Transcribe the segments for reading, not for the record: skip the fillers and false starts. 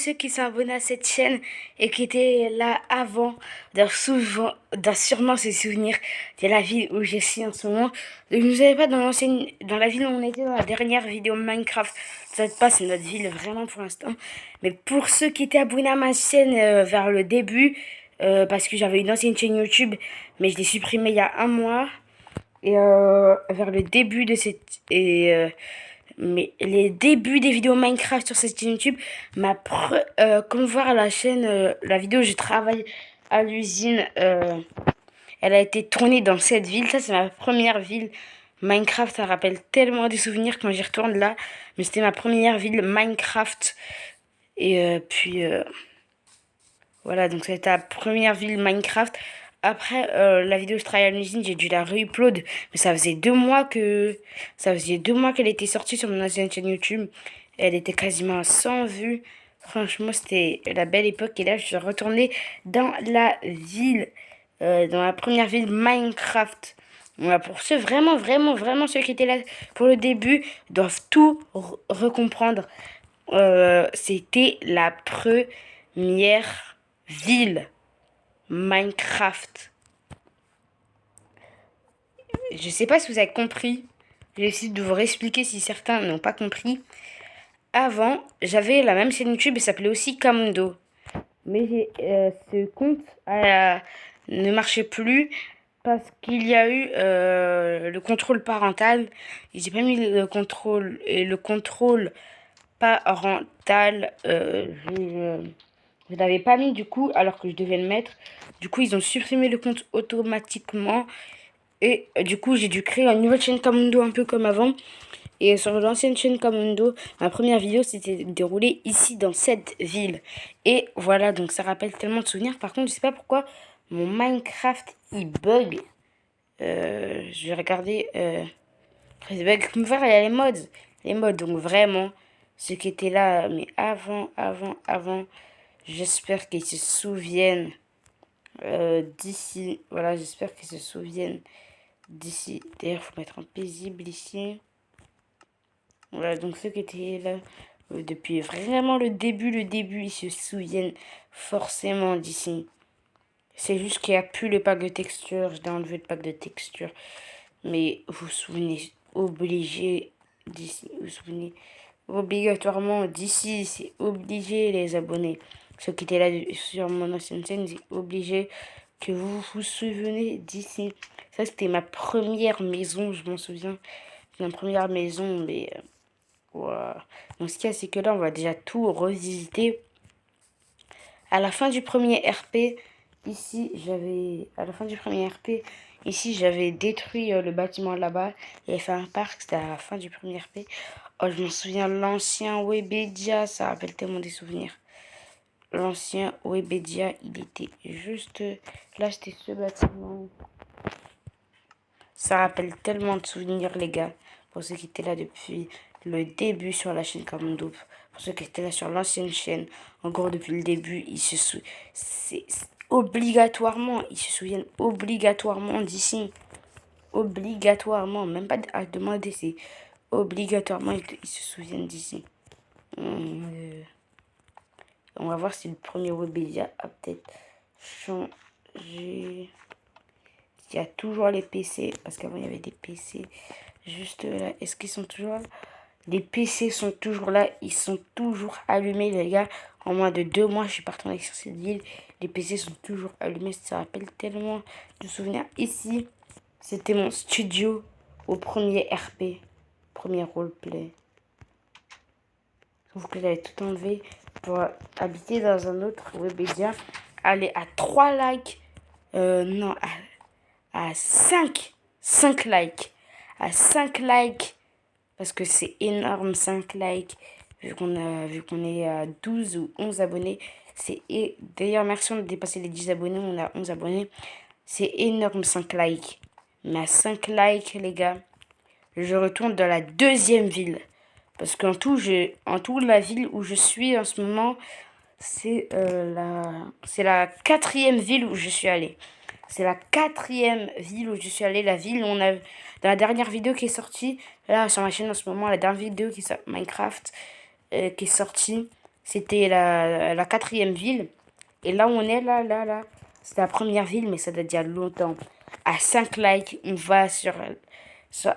Ceux qui sont abonnés à cette chaîne et qui étaient là avant doivent sûrement se souvenir de la ville où je suis en ce moment. Je ne savais pas dans la ville où on était dans la dernière vidéo Minecraft. Ça pas, c'est notre ville vraiment pour l'instant. Mais pour ceux qui étaient abonnés à ma chaîne vers le début, parce que j'avais une ancienne chaîne YouTube, mais je l'ai supprimée il y a un mois. Et vers le début de cette... mais les débuts des vidéos Minecraft sur cette chaîne YouTube, comme voir la chaîne, la vidéo où je travaille à l'usine, elle a été tournée dans cette ville. Ça, c'est ma première ville Minecraft. Ça rappelle tellement des souvenirs quand j'y retourne là. Mais c'était ma première ville Minecraft. Et voilà, donc c'était la première ville Minecraft. Après, la vidéo je travaille à l'usine, j'ai dû la re-upload. Mais ça faisait 2 mois qu'elle était sortie sur mon ancienne chaîne YouTube. Elle était quasiment à 100 vues. Franchement, c'était la belle époque. Et là, je suis retournée dans la ville, dans la première ville Minecraft. Voilà, pour ceux, vraiment, vraiment, vraiment, ceux qui étaient là pour le début, doivent tout recomprendre. C'était la première ville Minecraft. Je sais pas si vous avez compris. Je vais essayer de vous réexpliquer si certains n'ont pas compris. Avant, j'avais la même chaîne YouTube et ça s'appelait aussi Kamundo. Mais ce compte ne marchait plus parce qu'il y a eu le contrôle parental. J'ai pas mis le contrôle et le contrôle parental. Je l'avais pas mis du coup alors que je devais le mettre. Du coup, ils ont supprimé le compte automatiquement. Et du coup, j'ai dû créer une nouvelle chaîne Kamundo un peu comme avant. Et sur l'ancienne chaîne Kamundo, ma première vidéo s'était déroulée ici dans cette ville. Et voilà, donc ça rappelle tellement de souvenirs. Par contre, je sais pas pourquoi mon Minecraft il bug. Je vais regarder. Il bug. Comme voir, il y a les mods. Les mods, donc vraiment, ceux qui étaient là, mais avant. J'espère qu'ils se souviennent d'ici. Voilà, j'espère qu'ils se souviennent d'ici. D'ailleurs, il faut mettre en paisible ici. Voilà, donc ceux qui étaient là depuis vraiment le début, ils se souviennent forcément d'ici. C'est juste qu'il n'y a plus le pack de texture. J'ai enlevé le pack de texture. Mais vous vous souvenez, obligé d'ici. Vous vous souvenez obligatoirement d'ici. C'est obligé, les abonnés. Ceux qui étaient là sur mon ancienne chaîne, c'est obligé que vous vous souvenez d'ici. Ça, c'était ma première maison, je m'en souviens. Ma première maison, mais... Voilà. Donc ce qu'il y a, c'est que là, on va déjà tout revisiter. À la fin du premier RP, à la fin du premier RP, ici, j'avais détruit le bâtiment là-bas. Il avait fait un parc, c'était à la fin du premier RP. Oh, je me souviens, l'ancien Webedia, ça rappelle tellement des souvenirs. L'ancien Webedia, il était juste... Là, c'était ce bâtiment. Ça rappelle tellement de souvenirs, les gars. Pour ceux qui étaient là depuis le début sur la chaîne Kamundo. Pour ceux qui étaient là sur l'ancienne chaîne. Encore depuis le début, obligatoirement. Ils se souviennent obligatoirement d'ici. Obligatoirement. Même pas à demander, c'est obligatoirement. Ils se souviennent d'ici. On va voir si le premier Webedia a peut-être changé. Il y a toujours les PC, parce qu'avant il y avait des PC juste là. Est-ce qu'ils sont toujours là? Les PC sont toujours là, ils sont toujours allumés, les gars. En moins de 2 mois, je suis parti sur cette ville. Les PC sont toujours allumés, ça rappelle tellement de souvenirs. Ici, c'était mon studio au premier RP, premier roleplay. Sauf que j'avais tout enlevé pour habiter dans un autre Webedia. Aller à 3 likes. Non, à 5 likes. À 5 likes. Parce que c'est énorme, 5 likes. Vu qu'on est à 12 ou 11 abonnés. D'ailleurs, merci, on a dépassé les 10 abonnés. On a 11 abonnés. C'est énorme, 5 likes. Mais à 5 likes, les gars, je retourne dans la deuxième ville. Parce qu'en tout, la ville où je suis en ce moment, c'est la 4e ville où je suis allée. C'est la 4e ville où je suis allée. La ville où on a... Dans la dernière vidéo qui est sortie, là sur ma chaîne en ce moment, la dernière vidéo qui est Minecraft, qui est sortie, C'était la quatrième ville. Et là où on est, là, c'est la première ville, mais ça date d'il y a longtemps. À 5 likes, on va à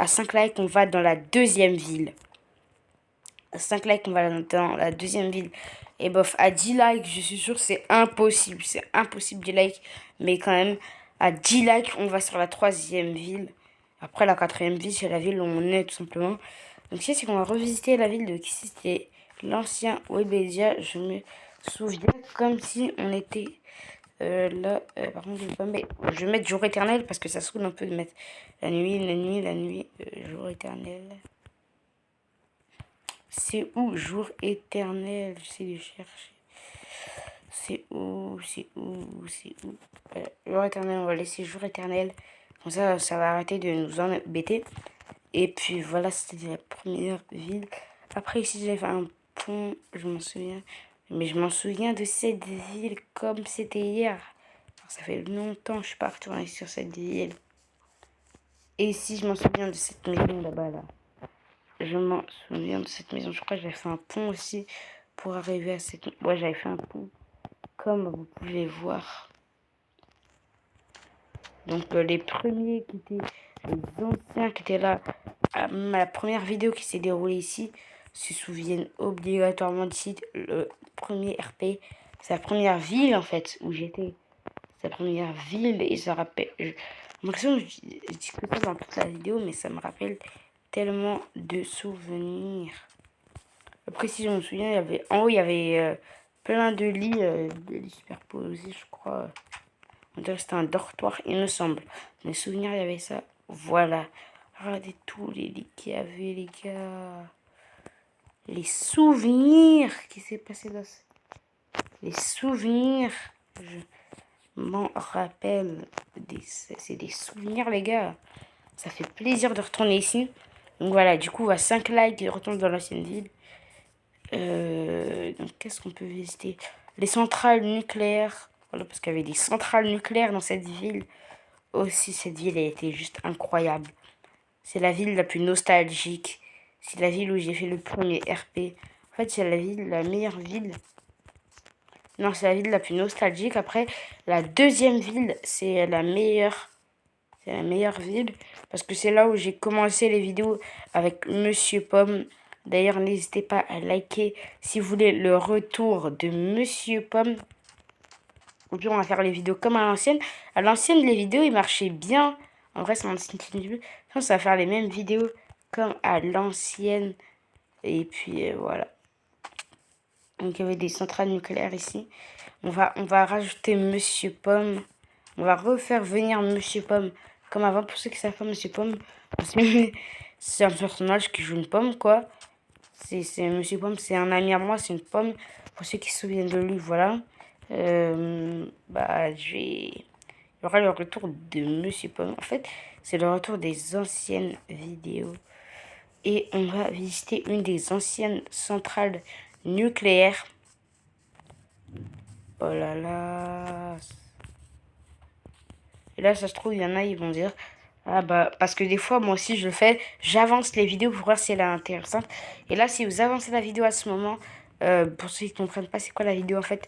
5 likes, on va dans la deuxième ville. À 5 likes, on va dans la deuxième ville. Et bof, à 10 likes, je suis sûre que c'est impossible. C'est impossible 10 likes. Mais quand même, à 10 likes, on va sur la troisième ville. Après, la quatrième ville, c'est la ville où on est, tout simplement. Donc, ici, c'est qu'on va revisiter la ville de qui c'était l'ancien Webedia. Je me souviens comme si on était là. Par contre, je vais mettre jour éternel parce que ça saoule un peu de mettre la nuit, jour éternel. C'est où jour éternel? J'essaie de chercher. C'est où? Jour éternel, on va laisser jour éternel. Comme ça va arrêter de nous embêter. Et puis voilà, c'était la première ville. Après, ici, j'avais fait un pont, je m'en souviens. Mais je m'en souviens de cette ville comme c'était hier. Alors, ça fait longtemps que je suis pas retournée sur cette ville. Et ici, je m'en souviens de cette maison là-bas, là. Je m'en souviens de cette maison. Je crois que j'avais fait un pont aussi pour arriver à cette... Ouais, j'avais fait un pont, comme vous pouvez voir. Donc, les premiers qui étaient... Les anciens qui étaient là, la première vidéo qui s'est déroulée ici, se souviennent obligatoirement d'ici. Le premier RP, c'est la première ville, en fait, où j'étais. C'est la première ville, et ça rappelle... J'ai l'impression que je dis que ça dans toute la vidéo, mais ça me rappelle tellement de souvenirs. Après, si je me souviens, il y avait en haut, il y avait plein de lits superposés, je crois. On dirait que c'était un dortoir, il me semble. Mes souvenirs, il y avait ça. Voilà. Regardez tous les lits qu'il y avait, les gars. Les souvenirs qui s'est passé dans ce... Les souvenirs. Je m'en rappelle. C'est des souvenirs, les gars. Ça fait plaisir de retourner ici. Donc voilà, du coup, à 5 likes, je retourne dans l'ancienne ville. Donc, qu'est-ce qu'on peut visiter? Les centrales nucléaires. Voilà, parce qu'il y avait des centrales nucléaires dans cette ville. Aussi, cette ville, elle était juste incroyable. C'est la ville la plus nostalgique. C'est la ville où j'ai fait le premier RP. En fait, c'est la meilleure ville. Non, c'est la ville la plus nostalgique. Après, la deuxième ville, c'est la meilleure. C'est la meilleure ville. Parce que c'est là où j'ai commencé les vidéos avec Monsieur Pomme. D'ailleurs, n'hésitez pas à liker si vous voulez le retour de Monsieur Pomme. Ou bien on va faire les vidéos comme à l'ancienne. À l'ancienne, les vidéos, ils marchaient bien. En vrai, c'est mon ancienne vidéo. On va faire les mêmes vidéos comme à l'ancienne. Et puis, voilà. Donc, il y avait des centrales nucléaires ici. On va rajouter Monsieur Pomme. On va refaire venir Monsieur Pomme. Comme avant, pour ceux qui savent pas, Monsieur Pomme, c'est un personnage qui joue une pomme, quoi. C'est Monsieur Pomme, c'est un ami à moi, c'est une pomme. Pour ceux qui se souviennent de lui, voilà. Il y aura le retour de Monsieur Pomme. En fait, c'est le retour des anciennes vidéos. Et on va visiter une des anciennes centrales nucléaires. Oh là là. Et là, ça se trouve, il y en a, ils vont dire... Ah bah, parce que des fois, moi aussi, je le fais. J'avance les vidéos pour voir si elle est intéressante. Et là, si vous avancez la vidéo à ce moment, pour ceux qui ne comprennent pas c'est quoi la vidéo, en fait,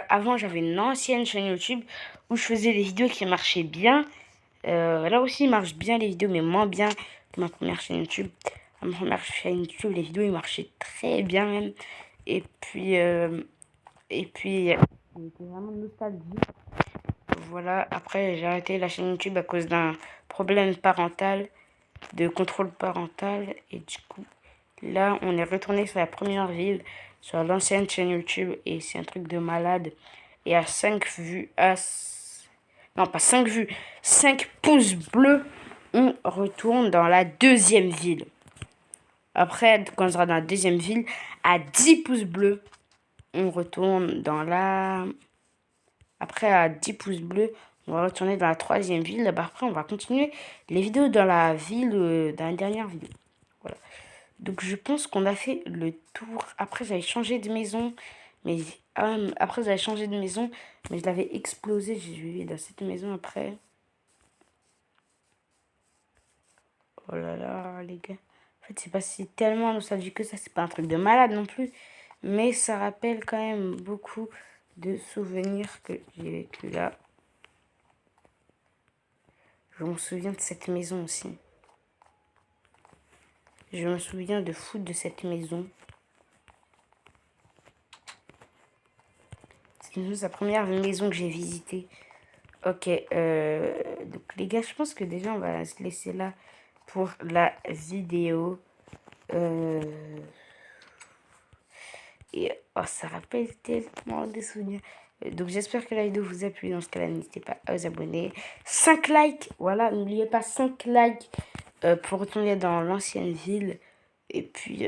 avant, j'avais une ancienne chaîne YouTube où je faisais des vidéos qui marchaient bien. Là aussi, il marche bien les vidéos, mais moins bien que ma première chaîne YouTube. Ma première chaîne YouTube, les vidéos, ils marchaient très bien même. Et puis, c'était vraiment nostalgique. Voilà, après j'ai arrêté la chaîne YouTube à cause d'un problème parental, de contrôle parental. Et du coup, là, on est retourné sur la première ville, sur l'ancienne chaîne YouTube. Et c'est un truc de malade. Et à 5 vues, non, pas 5 vues, 5 pouces bleus, on retourne dans la deuxième ville. Après, quand on sera dans la deuxième ville, à 10 pouces bleus, on retourne dans la... Après, à 10 pouces bleus, on va retourner dans la troisième ville. Après, on va continuer les vidéos dans la ville, dans la dernière vidéo. Voilà. Donc, je pense qu'on a fait le tour. Après, j'avais changé de maison. Mais après, j'avais changé de maison. Mais je l'avais explosé. J'ai vécu dans cette maison après. Oh là là, les gars. En fait, c'est pas si tellement nostalgique que ça. C'est pas un truc de malade non plus. Mais ça rappelle quand même beaucoup de souvenirs que j'ai vécu là. Je me souviens de cette maison aussi. Je me souviens de fou de cette maison. C'est la première maison que j'ai visitée. Ok, donc les gars, je pense que déjà on va se laisser là pour la vidéo. Et oh, ça rappelle tellement des souvenirs. Donc j'espère que la vidéo vous a plu. Dans ce cas-là, n'hésitez pas à vous abonner. 5 likes, voilà, n'oubliez pas 5 likes pour retourner dans l'ancienne ville. Et puis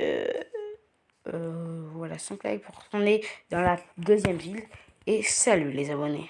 voilà, 5 likes pour retourner dans la deuxième ville. Et salut les abonnés.